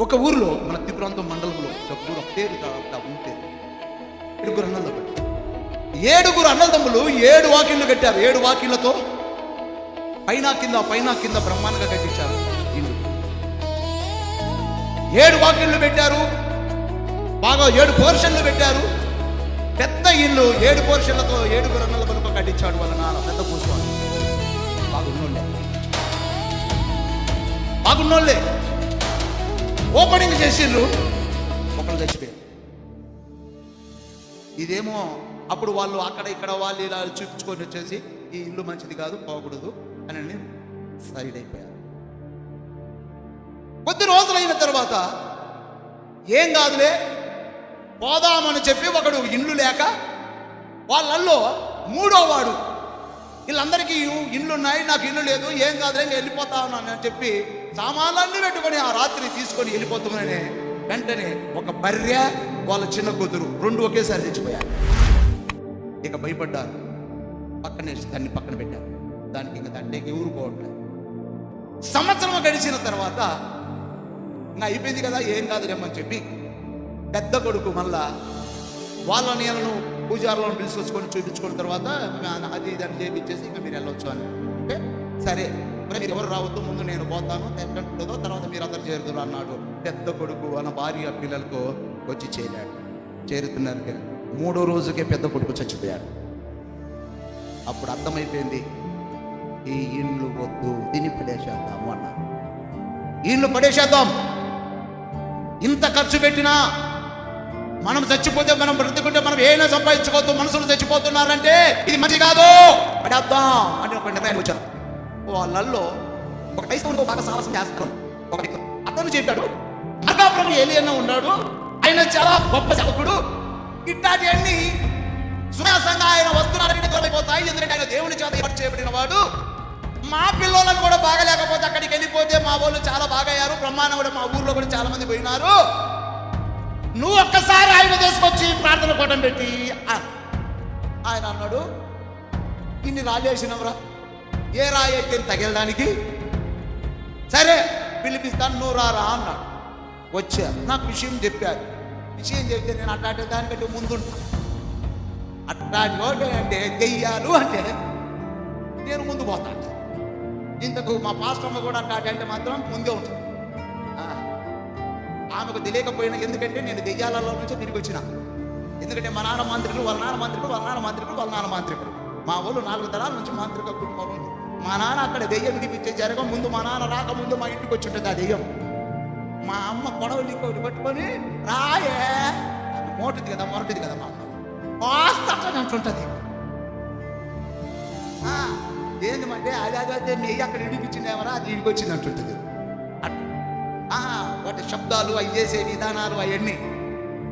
ఒక ఊరిలో మన త్రిపురాంతం మండలంలో ఒక ఊరు పేరు ఉంటే 7 అన్నదమ్ములు. 7 అన్నదమ్ములు 7 వాకిళ్ళు కట్టారు. 7 వాకిళ్లతో పైన కింద బ్రహ్మాండంగా కట్టించారు ఇల్లు. 7 వాకిళ్ళు పెట్టారు, బాగా 7 పోర్షన్లు పెట్టారు. పెద్ద ఇల్లు 7 పోర్షన్లతో 7 అన్నదమ్ములతో కట్టించాడు వాళ్ళ నాన్న. పెద్ద కూర్చోవాలి బాగున్నోళ్ళే ఓపెనింగ్ చేసిండ్రు, ఒకళ్ళు చచ్చిపోయారు. ఇదేమో అప్పుడు వాళ్ళు అక్కడ ఇక్కడ వాళ్ళు ఇలా చూపించుకొని వచ్చేసి ఈ ఇల్లు మంచిది కాదు, పోకూడదు అని సైడ్ అయిపోయారు. కొద్ది రోజులైన తర్వాత ఏం కాదులే పోదామని చెప్పి ఒకడు ఇల్లు లేక వాళ్ళల్లో 3వ వాడు వీళ్ళందరికీ ఇల్లున్నాయి, నాకు ఇల్లు లేదు, ఏం కాదులే ఇంకా వెళ్ళిపోతా ఉన్నాను అని చెప్పి సామాన్లన్నీ పెట్టుకొని ఆ రాత్రి తీసుకొని వెళ్ళిపోతున్నానే వెంటనే ఒక బర్రె వాళ్ళ చిన్న కూతురు 2 ఒకేసారి చచ్చిపోయారు. ఇక భయపడ్డారు, దాన్ని పక్కన పెట్టారు. దానికి ఇంకా తండ్రికి ఊరుకోవట్లేదు. సంవత్సరం గడిచిన తర్వాత ఇంకా అయిపోయింది కదా, ఏం కాదు రమ్మని చెప్పి పెద్ద కొడుకు మళ్ళా వాళ్ళ నీళ్ళను పూజారులను పిలుచుకొచ్చుకొని చూపించుకున్న తర్వాత అది దాన్ని చేపించేసి ఇంకా మీరు వెళ్ళొచ్చు అని అంటే, సరే మరి మీరు ఎవరు రావద్దు, ముందు నేను పోతాను, ఎక్కడుంటుందో తర్వాత మీరు అందరు చేరుతారు అన్నాడు. పెద్ద కొడుకు వాళ్ళ భార్య పిల్లలకు వచ్చి చేరుతున్నారు. 3వ రోజుకే పెద్ద కొడుకు చచ్చిపోయాడు. అప్పుడు అర్థమైపోయింది, ఈ ఇల్లు వద్దు, దీన్ని పడేసేద్దాము అన్నారు. ఇల్లు పడేసేద్దాం, ఇంత ఖర్చు పెట్టినా మనం చచ్చిపోతే, మనం బ్రతుకుంటే మనం ఏమైనా సంపాదించుకోవద్దు, మనుషులు చచ్చిపోతున్నారంటే ఇది మంచి కాదు, పడేద్దాం అని ఒక నిర్ణయం వచ్చారు. వాళ్ళల్లో ఒక క్రైస్తవుడు బాగా సాహసం చేస్తాడు. ఒక అతను చెప్పాడు, మార్గాపురం ఏలియన్న ఉన్నాడు, ఆయన చాలా గొప్ప సేవకుడు, ఇట్లాంటి అన్ని సునాసంగా ఆయన వస్తున్నారని తొలగిపోతాయి, ఎందుకంటే ఆయన దేవుని చేత ఏర్పాటు చేయబడిన వాడు. మా పిల్లలను కూడా బాగలేకపోతే అక్కడికి వెళ్ళిపోతే మా వాళ్ళు చాలా బాగయ్యారు, బ్రహ్మాండం కూడా మా ఊర్లో కూడా చాలా మంది పోయినారు, నువ్వు ఒక్కసారి ఆయన తీసుకొచ్చి ప్రార్థన కూటం పెట్టి ఆయన అన్నాడు. ఇన్ని రాలేసినవరా, ఏ రాయి అయితే తగిలడానికి, సరే పిలిపిస్తాను, నువ్వు రారా అన్నాడు. వచ్చా, నాకు విషయం చెప్పారు. విషయం చెప్తే నేను అట్లాంటి దానికంటే ముందుంటా. అట్లాంటి ఒకటి అంటే దెయ్యాలు అంటే నేను ముందు పోతాను. ఇంతకు మా పాస్టమ్మ కూడా అట్లాంటి అంటే మాత్రం ముందే ఉంటుంది. ఆమెకు తెలియకపోయినా, ఎందుకంటే నేను దెయ్యాలలో నుంచే తిరిగి వచ్చిన. ఎందుకంటే మా నాన్న మాంత్రికులు, వాళ్ళ నాన్న మాంత్రికులు, వాళ్ళ నాన్న మాంత్రికులు, వాళ్ళ నాన్న మాంత్రికులు. మా వాళ్ళు 4 తరాల నుంచి మాంత్రిక కుటుంబం ఉంది. మా నాన్న అక్కడ దెయ్యం తీపిచ్చే జరగం ముందు, మా నాన్న రాకముందు మా ఇంటికి వచ్చి ఉంటుంది ఆ దెయ్యం. మా అమ్మ కొడవలి ఇంకొకటి పట్టుకొని రాయే మొరటిది కదా మా అమ్మ పాస్తని అంటుంటుంది. ఏంటంటే అదే నెయ్యి అక్కడ ఇడిపించిందేమరా, అది ఇంటికి వచ్చింది అంటుంటుంది. వాటి శబ్దాలు, అవి చేసే విధానాలు అవన్నీ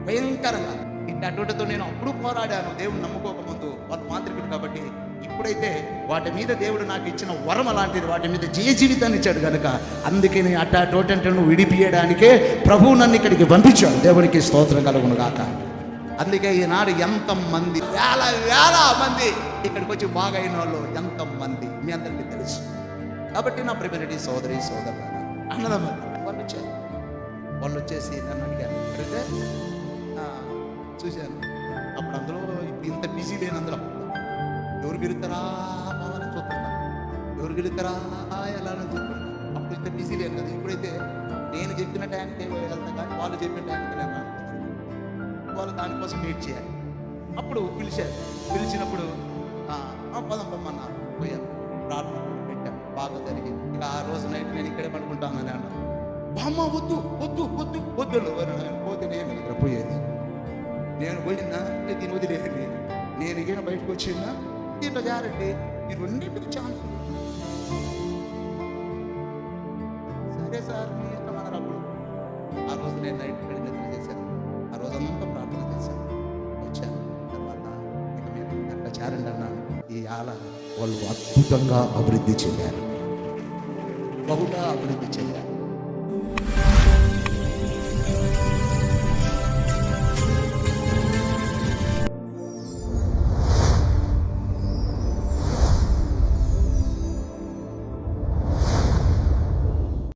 భయంకరంగా. ఇట్లాంటితో నేను అప్పుడు పోరాడాను దేవుడు నమ్ముకోకముందు. వాళ్ళు మాంత్రికుడు కాబట్టి. ఇప్పుడైతే వాటి మీద దేవుడు నాకు ఇచ్చిన వరం అలాంటిది, వాటి మీద జీవితాన్ని ఇచ్చాడు కనుక అందుకే నేను అట్టాటోటంటను విడిపియడానికే ప్రభువు నన్ను ఇక్కడికి పంపించాడు. దేవునికి స్తోత్రం కలుగును గాక. అందుకే ఈనాడు ఎంతమంది వేల మంది ఇక్కడికి వచ్చి బాగైన వాళ్ళు ఎంతమంది మీ అందరికీ తెలుసు. కాబట్టి నా ప్రియమైన సోదరి సోదరు అన్నదమ్ములు వాళ్ళు వచ్చేసి నన్ను అడిగారు. అడిగితే చూశాను. అప్పుడు అందులో ఇంత బిజీ లేని అందులో ఎవరు గెలుతారా బావాలని చూస్తున్నాను, ఎవరు గెలుతారా ఎలా అని చూస్తున్నాను. అప్పుడు ఇంత బిజీ లేను కదా. ఇప్పుడైతే నేను చెప్పిన టైంకి వెళ్తాను, కానీ వాళ్ళు చెప్పిన టైంకి నేను అనుకుంటాను. వాళ్ళు దానికోసం వెయిట్ చేయాలి. అప్పుడు పిలిచినప్పుడు పదం పొమ్మన్నారు. పోయాను, ప్రార్థన పెట్టాను, బాగా జరిగింది. ఇక ఆ రోజు నైట్ నేను ఇక్కడే పడుకుంటానని అన్నాను. అమ్మ వద్దు వద్దు వద్దు వద్దు పోతే నేను ఇక్కడ పోయేది. నేను పోయిందా దీన్ని వదిలేయండి, నేను ఈయన బయటకు వచ్చిందా దీంట్లో జారండి, ఈ రెండింటికి ఛాన్స్. సరే సార్ మీ ఇష్టం అన్నారు. అప్పుడు ఆ రోజు నేను నైట్ ఇక్కడ నిద్ర చేశాను, ఆ రోజంతా ప్రార్థన చేశాను. వచ్చాను తర్వాత ఇక మీరు అట్లా చారండి అన్నాను. ఈ వాళ్ళు అద్భుతంగా అభివృద్ధి చెందారు, బహుగా అభివృద్ధి చెందారు.